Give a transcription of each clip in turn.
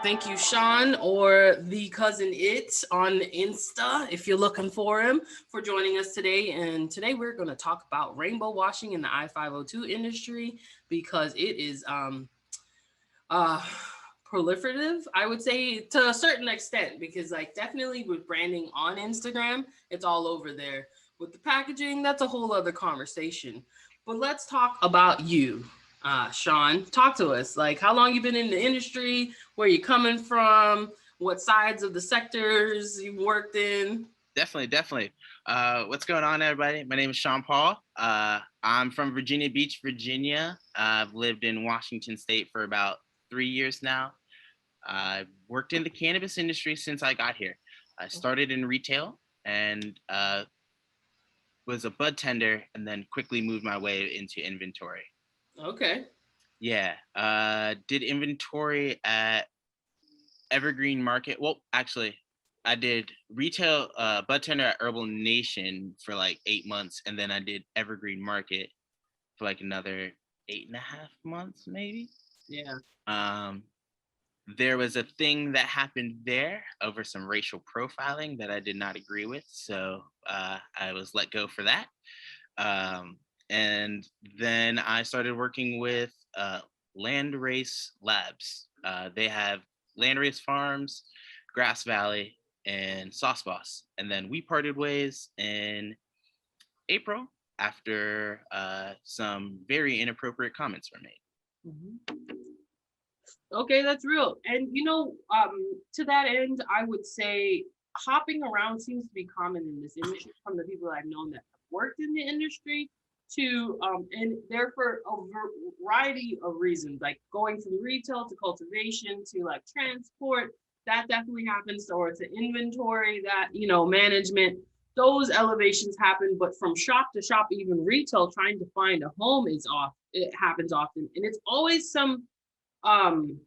Thank you, Sean, or the cousin It on Insta, if you're looking for him, for joining us today. And today we're going to talk about rainbow washing in the I502 industry because it is uh proliferative, I would say, to a certain extent, because like definitely with branding on Instagram, it's all over there. With the packaging, that's a whole other conversation. But let's talk about you. Sean, talk to us. Like, how long you been in the industry? Where you coming from? What sides of the sectors you worked in? Definitely. What's going on, everybody? My name is Sean Paul. I'm from Virginia Beach, Virginia. I've lived in Washington State for about 3 years now. I've worked in the cannabis industry since I got here. I started in retail and was a bud tender, and then quickly moved my way into inventory. Okay. Yeah, did inventory at Evergreen Market. Well, actually, I did retail bud tender at Herbal Nation for like 8 months, and then I did Evergreen Market for like another 8.5 months, maybe. Yeah. Um, there was a thing that happened there over some racial profiling that I did not agree with, so I was let go for that. And then I started working with Landrace Labs. They have Landrace Farms, Grass Valley, and Sauce Boss. And then we parted ways in April after some very inappropriate comments were made. Mm-hmm. Okay, that's real. And to that end, I would say hopping around seems to be common in this industry from the people I've known that have worked in the industry to and there for a variety of reasons, like going from retail to cultivation to like transport. That definitely happens, or to inventory, that management. Those elevations happen, but from shop to shop, even retail, trying to find a home is off. It happens often, and it's always some um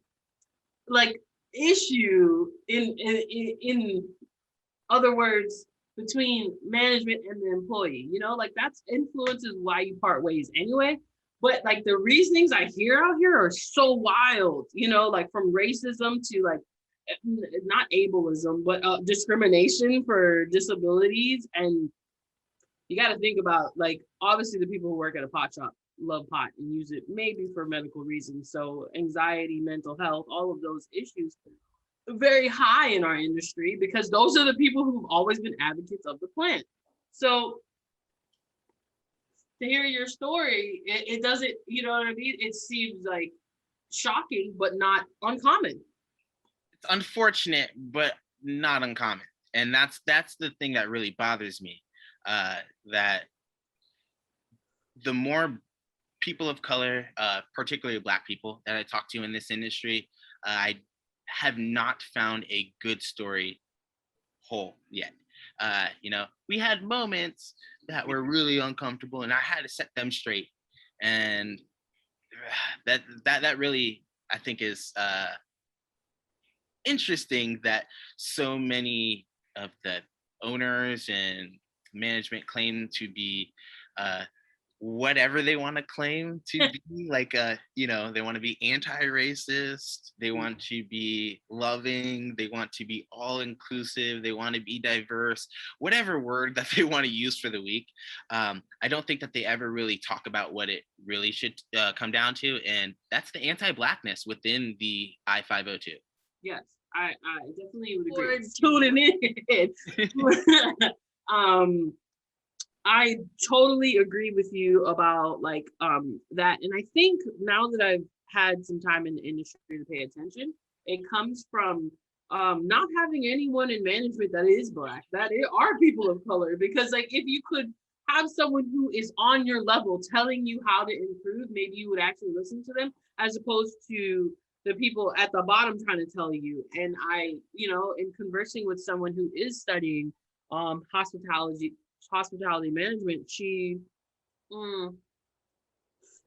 like issue in other words between management and the employee, like that's influences why you part ways anyway. But like the reasonings I hear out here are so wild, like from racism to like not ableism, but discrimination for disabilities. And you got to think about, like, obviously the people who work at a pot shop love pot and use it maybe for medical reasons. So anxiety, mental health, all of those issues very high in our industry because those are the people who've always been advocates of the plant. So to hear your story, it doesn't, you know what I mean? It seems like shocking, but not uncommon. It's unfortunate, but not uncommon. And that's the thing that really bothers me. That the more people of color, particularly Black people, that I talk to in this industry, I have not found a good story whole yet. We had moments that were really uncomfortable, and I had to set them straight. And that really, I think, is interesting that so many of the owners and management claim to be whatever they want to claim to be. Like they want to be anti-racist, they want to be loving, they want to be all inclusive, they want to be diverse, whatever word that they want to use for the week. I don't think that they ever really talk about what it really should come down to, and that's the anti-blackness within the I502. Yes, I definitely would agree. Tuning in. I totally agree with you about like that. And I think now that I've had some time in the industry to pay attention, it comes from not having anyone in management that is Black, that are people of color. Because like if you could have someone who is on your level telling you how to improve, maybe you would actually listen to them as opposed to the people at the bottom trying to tell you. And I, in conversing with someone who is studying hospitality management, she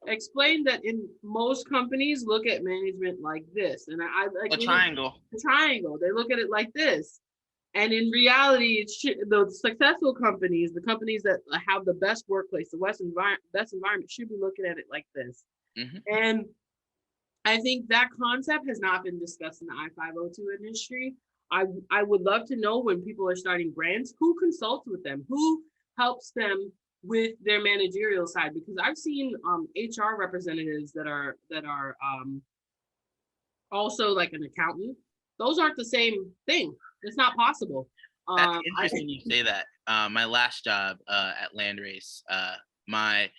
explained that in most companies look at management like this, and I like a triangle. The triangle. They look at it like this, and in reality, it's the successful companies, the companies that have the best workplace, the best environment, should be looking at it like this. Mm-hmm. And I think that concept has not been discussed in the I-502 industry. I would love to know when people are starting brands, who consults with them, who helps them with their managerial side, because I've seen HR representatives that are also like an accountant. Those aren't the same thing. It's not possible. That's I interesting you say that. My last job at Landrace, my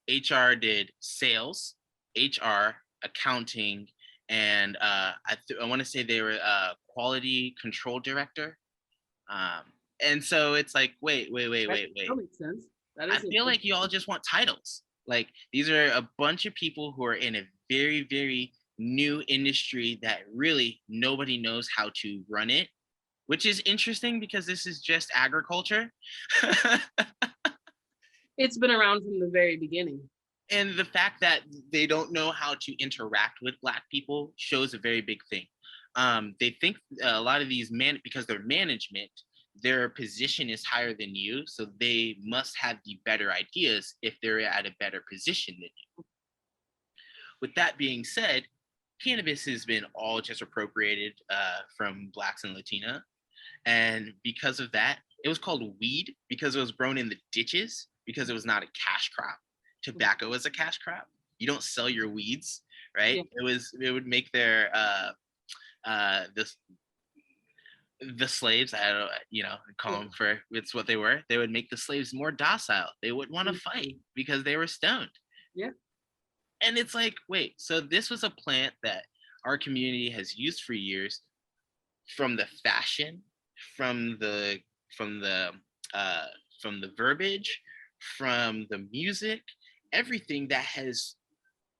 HR did sales, HR, accounting, and I want to say they were quality control director. And so it's like, wait. that makes sense. That I is feel like you all just want titles. Like these are a bunch of people who are in a very, very new industry that really nobody knows how to run it, which is interesting because this is just agriculture. it's been around from the very beginning. And the fact that they don't know how to interact with Black people shows a very big thing. They think a lot of these because they're management, their position is higher than you, so they must have the better ideas if they're at a better position than you. With that being said, cannabis has been all just appropriated from Blacks and Latina. And because of that, it was called weed because it was grown in the ditches because it was not a cash crop. Tobacco is a cash crop. You don't sell your weeds, right? Yeah. It would make their the slaves, I don't call them for it's what they were. They would make the slaves more docile. They wouldn't want to fight because they were stoned. Yeah. And it's like, wait, so this was a plant that our community has used for years, from the fashion, from the verbiage, from the music, everything that has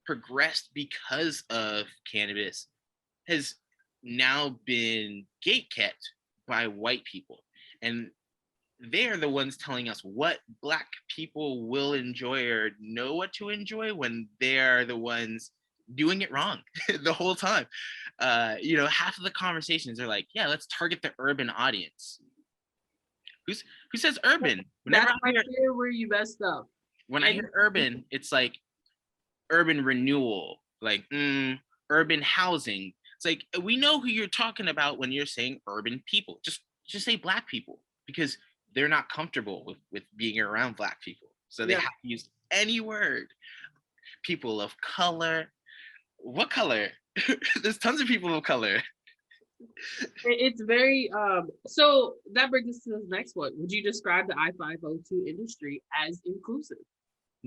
progressed because of cannabis has now been gatekept by white people. And they're the ones telling us what Black people will enjoy or know what to enjoy when they are the ones doing it wrong the whole time. Half of the conversations are like, yeah, let's target the urban audience. Who says urban? Whenever that's right there where you messed up. When I hear urban, it's like urban renewal, like urban housing. It's like, we know who you're talking about when you're saying urban people. Just say Black people, because they're not comfortable with being around Black people. So they have to use any word. People of color. What color? There's tons of people of color. It's very so that brings us to the next one. Would you describe the I-502 industry as inclusive?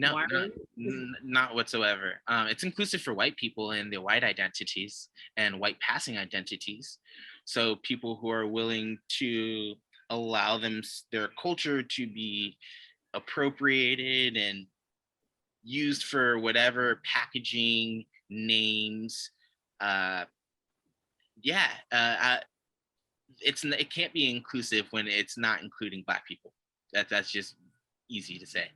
No, not whatsoever. It's inclusive for white people and the white identities and white passing identities. So people who are willing to allow their culture to be appropriated and used for whatever packaging, names. It can't be inclusive when it's not including Black people. That's just easy to say.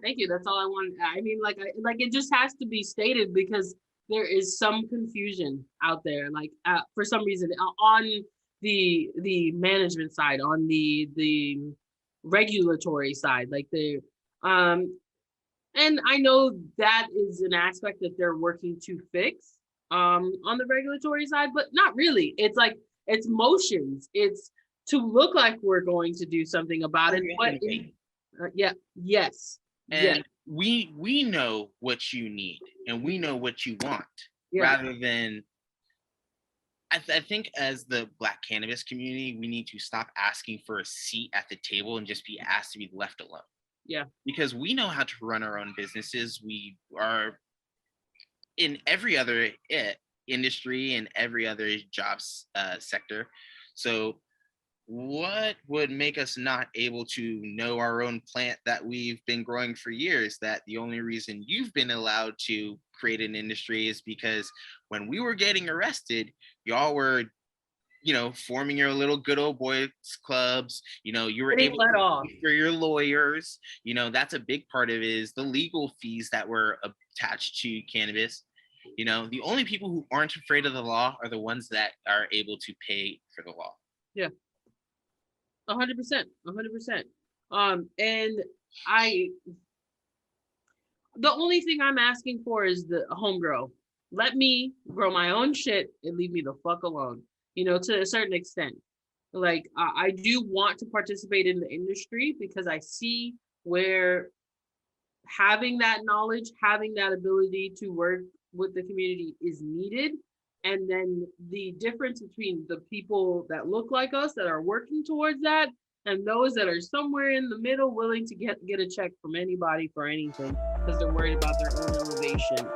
Thank you. That's all I want. I mean, like it just has to be stated because there is some confusion out there. Like for some reason on the management side, on the regulatory side, like and I know that is an aspect that they're working to fix on the regulatory side, but not really. It's like it's motions. It's to look like we're going to do something about it, but yes. And we know what you need and we know what you want, rather than I think as the Black cannabis community, we need to stop asking for a seat at the table and just be asked to be left alone. Yeah. Because we know how to run our own businesses. We are in every other industry and every other jobs sector. So what would make us not able to know our own plant that we've been growing for years, that the only reason you've been allowed to create an industry is because when we were getting arrested, y'all were forming your little good old boys clubs, you were able to pay for your lawyers, that's a big part of it, is the legal fees that were attached to cannabis. The only people who aren't afraid of the law are the ones that are able to pay for the law. Yeah. 100%. And the only thing I'm asking for is the home grow. let me grow my own shit and leave me the fuck alone, you know, to a certain extent. Like, I do want to participate in the industry because I see where having that knowledge, having that ability to work with the community is needed. And then the difference between the people that look like us that are working towards that and those that are somewhere in the middle willing to get a check from anybody for anything because they're worried about their own elevation